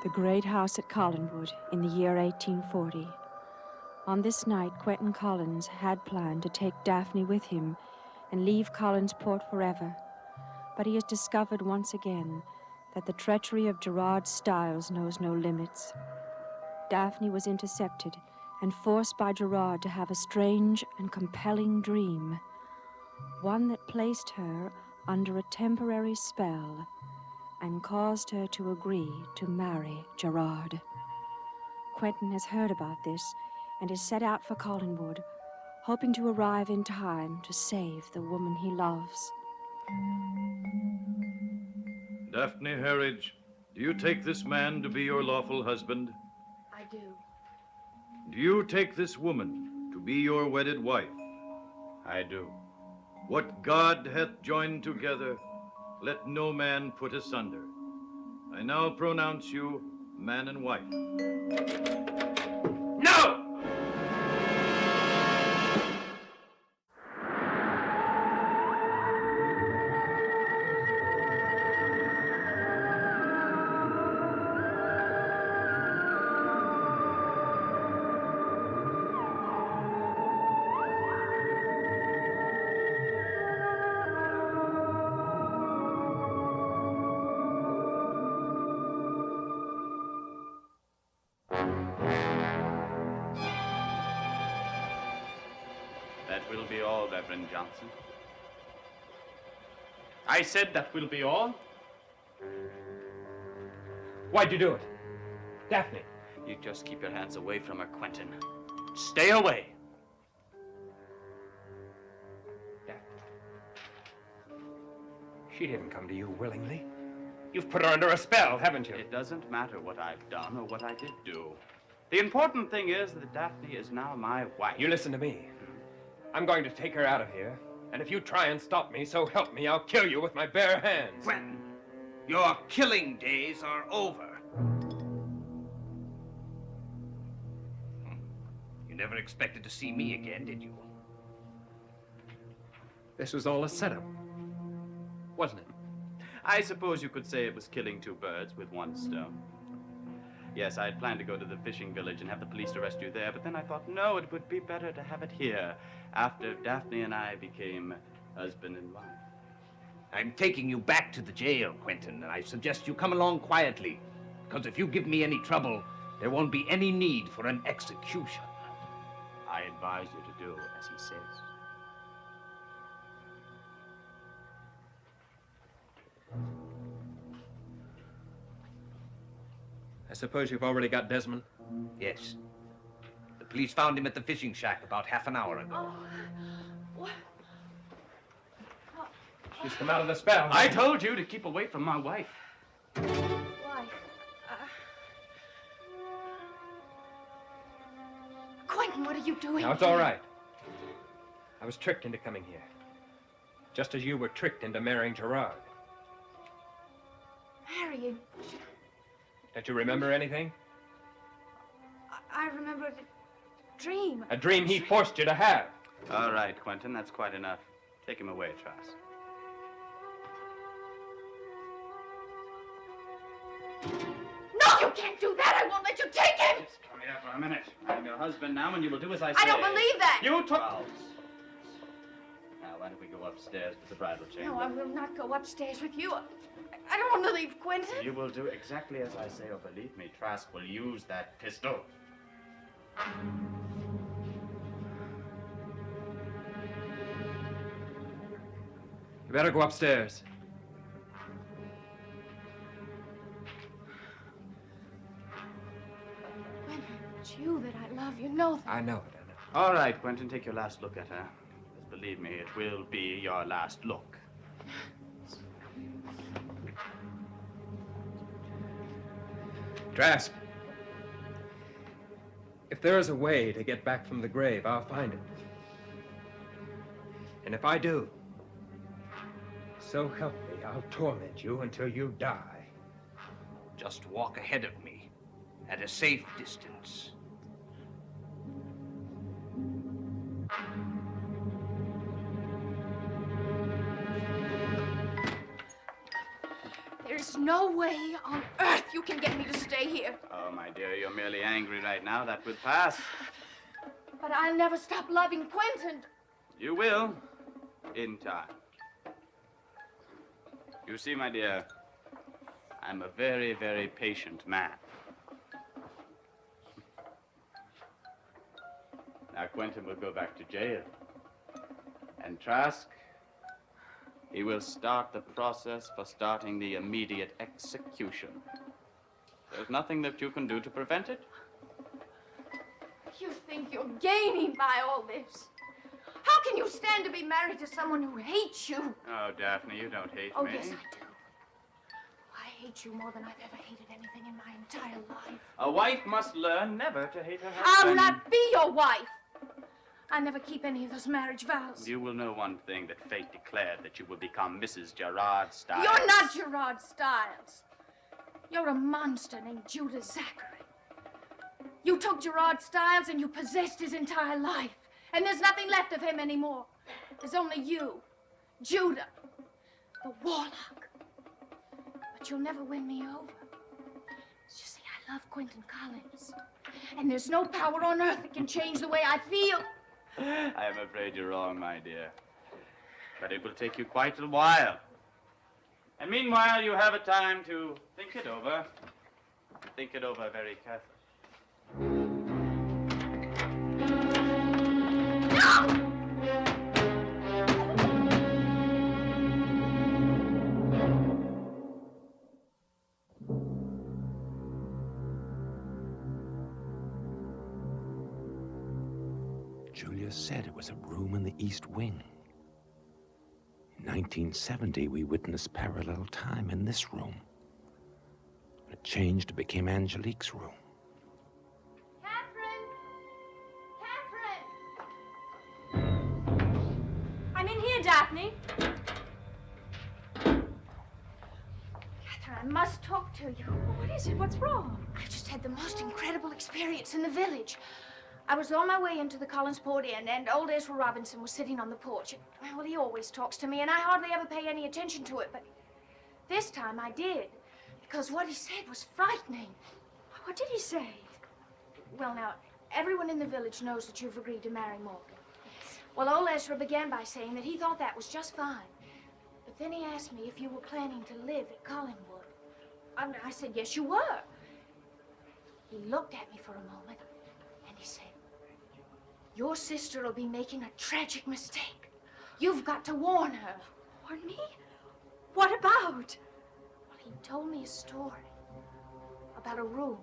the great house at Collinwood in the year 1840. On this night, Quentyn Collins had planned to take Daphne with him and leave Collinsport forever. But he has discovered once again that the treachery of Gerard Stiles knows no limits. Daphne was intercepted and forced by Gerard to have a strange and compelling dream, one that placed her under a temporary spell and caused her to agree to marry Gerard. Quentyn has heard about this and has set out for Collinwood, hoping to arrive in time to save the woman he loves. Daphne Harridge, do you take this man to be your lawful husband? I do. Do you take this woman to be your wedded wife? I do. What God hath joined together, let no man put asunder. I now pronounce you man and wife. No! That will be all, Reverend Johnson. I said that will be all. Why'd you do it? Daphne. You just keep your hands away from her, Quentyn. Stay away. Daphne. She didn't come to you willingly. You've put her under a spell, haven't you? It doesn't matter what I've done or what I did do. The important thing is that Daphne is now my wife. You listen to me. I'm going to take her out of here, and if you try and stop me, so help me, I'll kill you with my bare hands. Quentyn, your killing days are over. You never expected to see me again, did you? This was all a setup, wasn't it? I suppose you could say it was killing two birds with one stone. Yes, I had planned to go to the fishing village and have the police arrest you there, but then I thought, no, it would be better to have it here after Daphne and I became husband and wife. I'm taking you back to the jail, Quentyn, and I suggest you come along quietly, because if you give me any trouble, there won't be any need for an execution. I advise you to do as he says. I suppose you've already got Desmond? Yes. The police found him at the fishing shack about half an hour ago. Oh, what? She's come out of the spell. I told you to keep away from my wife. Why? Quentyn, what are you doing? Now, it's all right. I was tricked into coming here. Just as you were tricked into marrying Gerard. Marrying? Don't you remember anything? I remembered a dream. A dream he forced you to have. All right, Quentyn, that's quite enough. Take him away, Trask. No, you can't do that. I won't let you take him. Just come here for a minute. I'm your husband now, and you will do as I say. I don't believe that. You took... Now, why don't we go upstairs to the bridal chamber? No, I will not go upstairs with you. I don't want to leave Quentyn. You will do exactly as I say, or believe me, Trask will use that pistol. You better go upstairs. Quentyn, it's you that I love. You know that. I know it, All right, Quentyn, take your last look at her. Believe me, it will be your last look. Trask, if there is a way to get back from the grave, I'll find it. And if I do, so help me, I'll torment you until you die. Just walk ahead of me at a safe distance. There's There's no way on earth you can get me to stay here. Oh, my dear, you're merely angry right now. That will pass. But I'll never stop loving Quentyn. You will, in time. You see, my dear, I'm a very, very patient man. Now, Quentyn will go back to jail. And Trask, he will start the process for starting the immediate execution. There's nothing that you can do to prevent it. You think you're gaining by all this? How can you stand to be married to someone who hates you? Oh, Daphne, you don't hate Oh, me. yes, I do. I hate you more than I've ever hated anything in my entire life. A wife must learn never to hate her I'll husband. not be your wife. I never keep any of those marriage vows. You will know one thing, that fate declared that you will become Mrs. Gerard Stiles. You're not Gerard Stiles. You're a monster named Judah Zachary. You took Gerard Stiles and you possessed his entire life. And there's nothing left of him anymore. There's only you, Judah, the warlock. But you'll never win me over. You see, I love Quentyn Collins. And there's no power on earth that can change the way I feel. I am afraid you're wrong, my dear. But it will take you quite a while. And meanwhile, you have a time to think it over. Think it over very carefully. Julia said it was a room in the East Wing. In 1970, we witnessed parallel time in this room. It changed, it became Angelique's room. Catherine! I'm in here, Daphne. Catherine, I must talk to you. What is it? What's wrong? I've just had the most incredible experience in the village. I was on my way into the Collinsport Inn, and old Ezra Robinson was sitting on the porch. Well, he always talks to me, and I hardly ever pay any attention to it, but this time I did, because what he said was frightening. What did he say? Well, now, everyone in the village knows that you've agreed to marry Morgan. Well, old Ezra began by saying that he thought that was just fine. But then he asked me if you were planning to live at Collinwood. And I said, yes, you were. He looked at me for a moment, and he said, your sister will be making a tragic mistake. You've got to warn her. Warn me? What about? Well, he told me a story about a room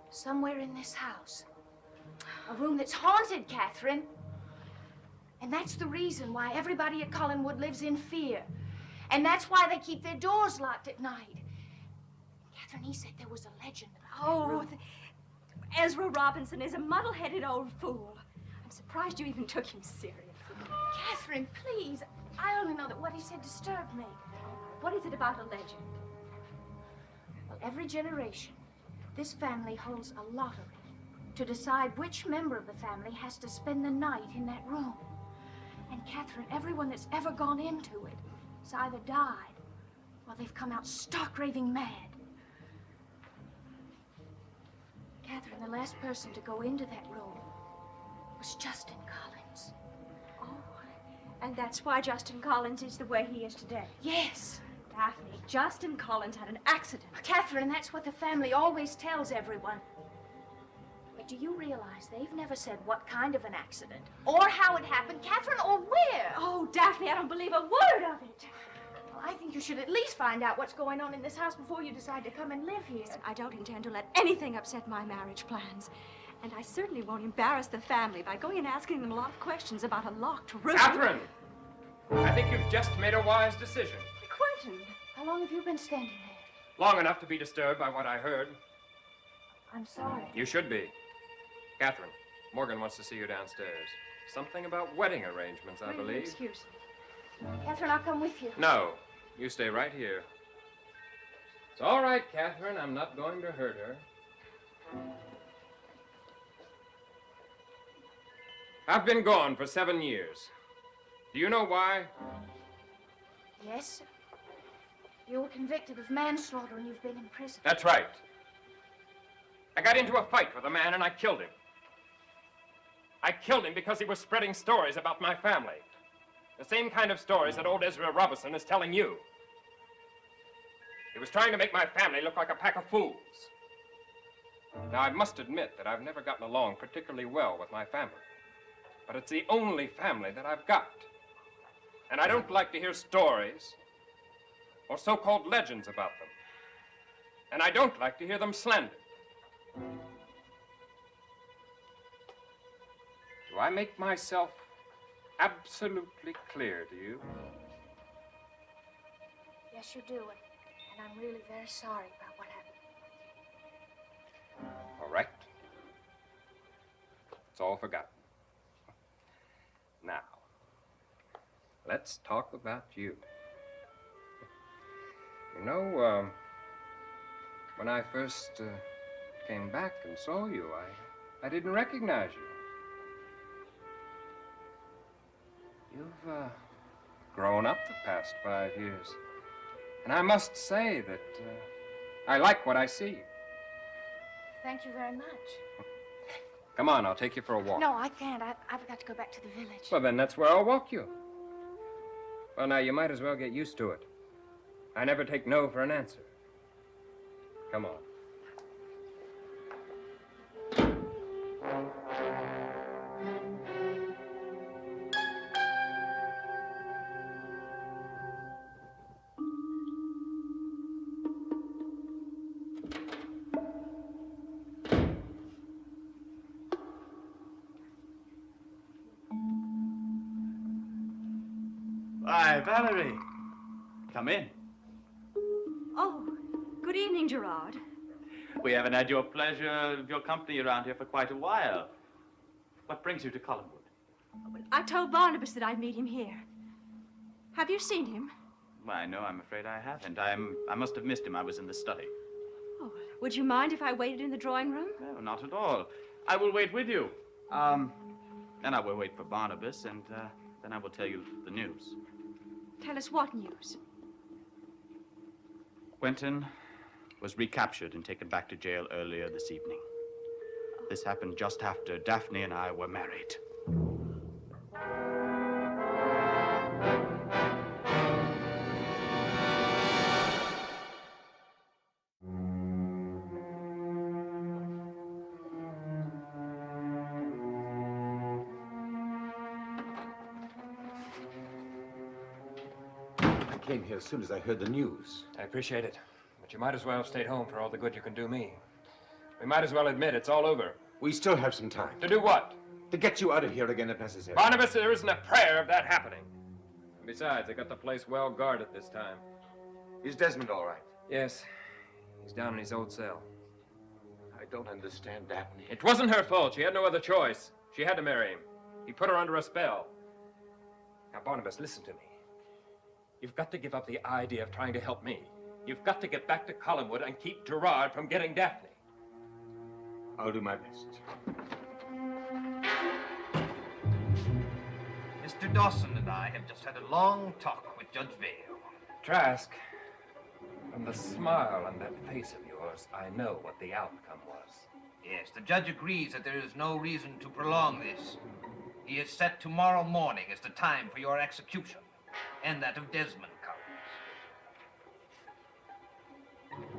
somewhere in this house. A room that's haunted, Catherine. And that's the reason why everybody at Collinwood lives in fear. And that's why they keep their doors locked at night. Catherine, he said there was a legend about that room. Ezra Robinson is a muddle-headed old fool. I'm surprised you even took him seriously. Catherine, please. I only know that what he said disturbed me. What is it about a legend? Well, every generation, this family holds a lottery to decide which member of the family has to spend the night in that room. And Catherine, everyone that's ever gone into it has either died or they've come out stark raving mad. Catherine, the last person to go into that room was Justin Collins. Oh, and that's why Justin Collins is the way he is today. Yes. Daphne, Justin Collins had an accident. Catherine, that's what the family always tells everyone. But do you realize they've never said what kind of an accident, or how it happened, Catherine, or where? Oh, Daphne, I don't believe a word of it. Well, I think you should at least find out what's going on in this house before you decide to come and live here. Listen, I don't intend to let anything upset my marriage plans. And I certainly won't embarrass the family by going and asking them a lot of questions about a locked room. Catherine! I think you've just made a wise decision. Quentyn. How long have you been standing there? Long enough to be disturbed by what I heard. I'm sorry. You should be. Catherine, Morgan wants to see you downstairs. Something about wedding arrangements, I believe. Excuse me. Catherine, I'll come with you. No, you stay right here. It's all right, Catherine. I'm not going to hurt her. I've been gone for 7 years. Do you know why? Yes, sir. You were convicted of manslaughter and you've been in prison. That's right. I got into a fight with a man and I killed him. I killed him because he was spreading stories about my family. The same kind of stories that old Ezra Robinson is telling you. He was trying to make my family look like a pack of fools. Now, I must admit that I've never gotten along particularly well with my family. But it's the only family that I've got. And I don't like to hear stories or so-called legends about them. And I don't like to hear them slandered. Do I make myself absolutely clear to you? Yes, you do, and I'm really very sorry about what happened. All right. It's all forgotten. Now, let's talk about you. You know, when I first came back and saw you, I didn't recognize you. You've grown up the past 5 years. And I must say that I like what I see. Thank you very much. Come on, I'll take you for a walk. No, I can't. I've got to go back to the village. Well, then that's where I'll walk you. Well, now, you might as well get used to it. I never take no for an answer. Come on. Why, Valerie. Come in. Oh, good evening, Gerard. We haven't had your pleasure of your company around here for quite a while. What brings you to Collinwood? I told Barnabas that I'd meet him here. Have you seen him? Why, no, I'm afraid I haven't. I must have missed him. I was in the study. Oh, would you mind if I waited in the drawing room? No, not at all. I will wait with you. Then I will wait for Barnabas, and then I will tell you the news. Tell us what news? Quentyn was recaptured and taken back to jail earlier this evening. This happened just after Daphne and I were married. I came here as soon as I heard the news. I appreciate it, but you might as well have stayed home for all the good you can do me. We might as well admit it's all over. We still have some time. To do what? To get you out of here again if necessary. Barnabas, there isn't a prayer of that happening. And besides, they got the place well guarded this time. Is Desmond all right? Yes, he's down in his old cell. I don't understand Daphne. It wasn't her fault. She had no other choice. She had to marry him. He put her under a spell. Now, Barnabas, listen to me. You've got to give up the idea of trying to help me. You've got to get back to Collinwood and keep Gerard from getting Daphne. I'll do my best. Mr. Dawson and I have just had a long talk with Judge Vale. Trask, from the smile on that face of yours, I know what the outcome was. Yes, the judge agrees that there is no reason to prolong this. He has set tomorrow morning as the time for your execution, and that of Desmond Collins.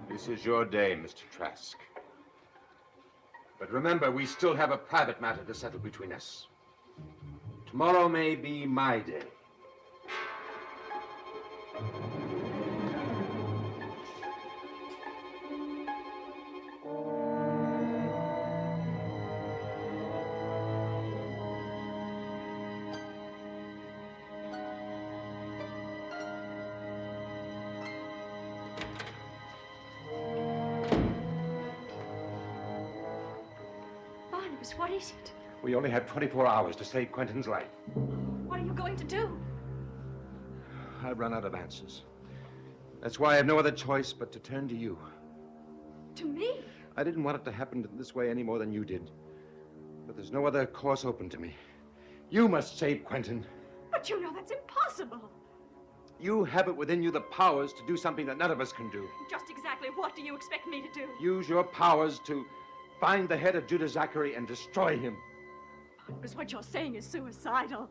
This is your day, Mr. Trask. But remember, we still have a private matter to settle between us. Tomorrow may be my day. Barnabas, what is it? We only have 24 hours to save Quentyn's life. What are you going to do? I've run out of answers. That's why I have no other choice but to turn to you. To me? I didn't want it to happen this way any more than you did. But there's no other course open to me. You must save Quentyn. But you know that's impossible. You have it within you the powers to do something that none of us can do. Just exactly what do you expect me to do? Use your powers to find the head of Judah Zachary and destroy him. Barnabas, what you're saying is suicidal.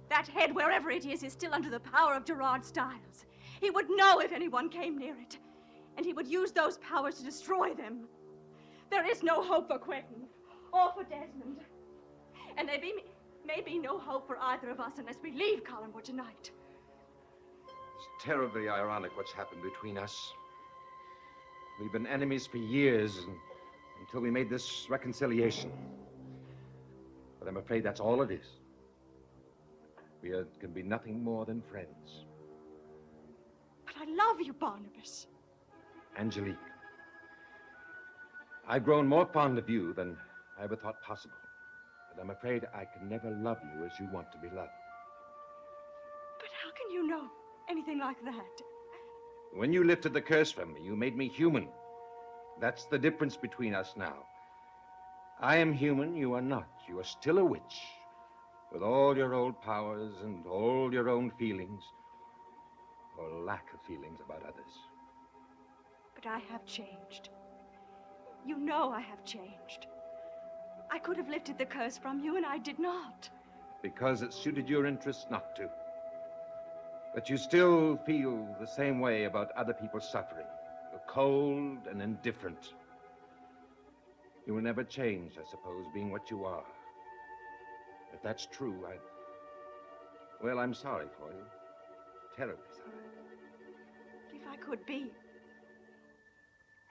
That head, wherever it is still under the power of Gerard Stiles. He would know if anyone came near it, and he would use those powers to destroy them. There is no hope for Quentyn or for Desmond. And there may be no hope for either of us unless we leave Collinwood tonight. It's terribly ironic what's happened between us. We've been enemies for years until we made this reconciliation. But I'm afraid that's all it is. We can be nothing more than friends. But I love you, Barnabas. Angelique, I've grown more fond of you than I ever thought possible. But I'm afraid I can never love you as you want to be loved. But how can you know anything like that? When you lifted the curse from me, you made me human. That's the difference between us now. I am human, you are not. You are still a witch, with all your old powers and all your own feelings, or lack of feelings about others. But I have changed. You know I have changed. I could have lifted the curse from you, and I did not. Because it suited your interests not to. But you still feel the same way about other people's suffering. You're cold and indifferent. You will never change, I suppose, being what you are. If that's true, well, I'm sorry for you. Terribly sorry. If I could be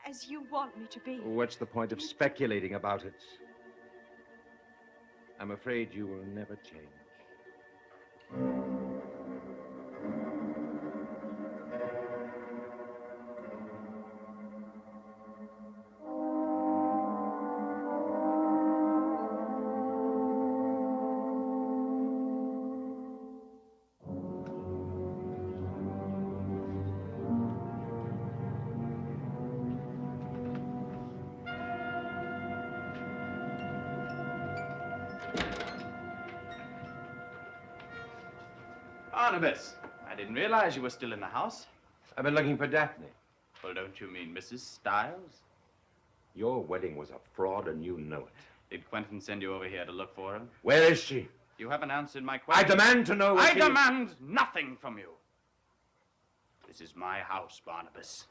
as you want me to be. What's the point of speculating about it? I'm afraid you will never change. Barnabas, I didn't realize you were still in the house. I've been looking for Daphne. Well, don't you mean Mrs. Stiles? Your wedding was a fraud, and you know it. Did Quentyn send you over here to look for her? Where is she? You haven't answered my I question. demand to know. I demand nothing from you. This is my house, Barnabas.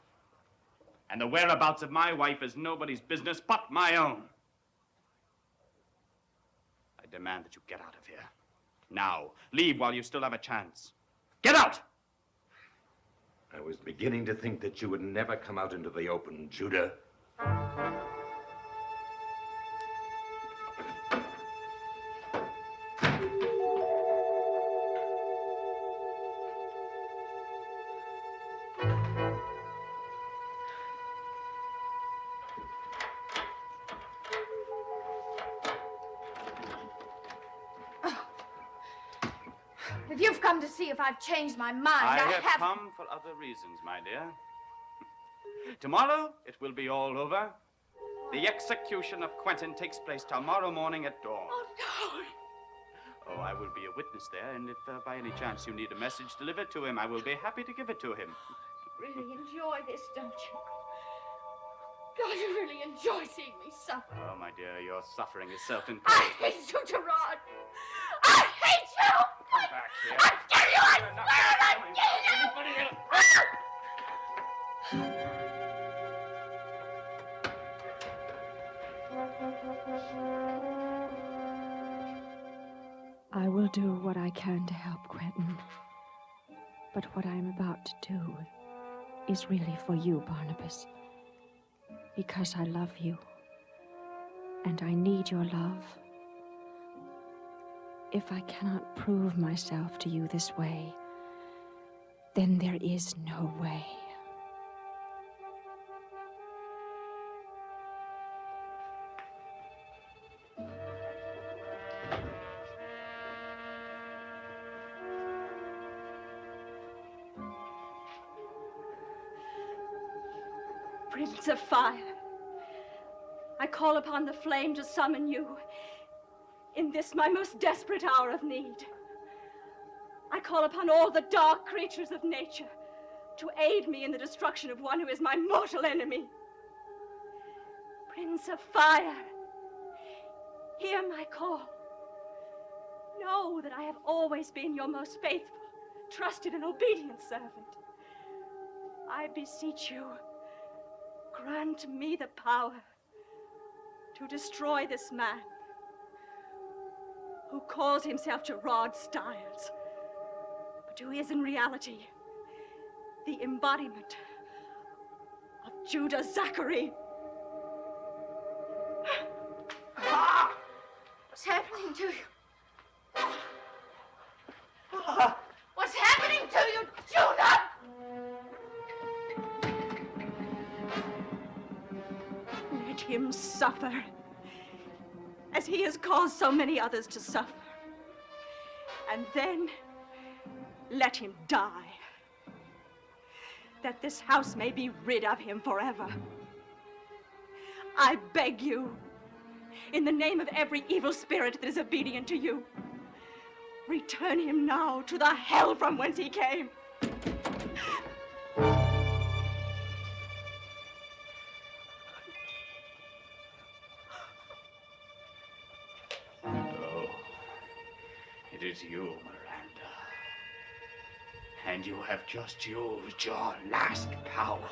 And the whereabouts of my wife is nobody's business but my own. I demand that you get out of here. Now, leave while you still have a chance. Get out! I was beginning to think that you would never come out into the open, Judah. If you've come to see if I've changed my mind, I I have come for other reasons, my dear. Tomorrow, it will be all over. The execution of Quentyn takes place tomorrow morning at dawn. Oh, no. Oh, I will be a witness there, and if by any chance you need a message delivered to him, I will be happy to give it to him. You really enjoy this, don't you? God, you really enjoy seeing me suffer. Oh, my dear, your suffering is self-imposed. I hate you, Gerard. I hate you! Come back here. I kill you! I swear it! I kill you! I will do what I can to help Quentyn. But what I am about to do is really for you, Barnabas. Because I love you. And I need your love. If I cannot prove myself to you this way, then there is no way. Prince of Fire, I call upon the flame to summon you in this my most desperate hour of need. I call upon all the dark creatures of nature to aid me in the destruction of one who is my mortal enemy. Prince of Fire, hear my call. Know that I have always been your most faithful, trusted, and obedient servant. I beseech you, grant me the power to destroy this man who calls himself Gerard Stiles, but who is in reality the embodiment of Judah Zachary. What's happening to you? What's happening to you, Judah? Let him suffer, as he has caused so many others to suffer. And then let him die, that this house may be rid of him forever. I beg you, in the name of every evil spirit that is obedient to you, return him now to the hell from whence he came. Oh, it is you, Miranda. And you have just used your last power.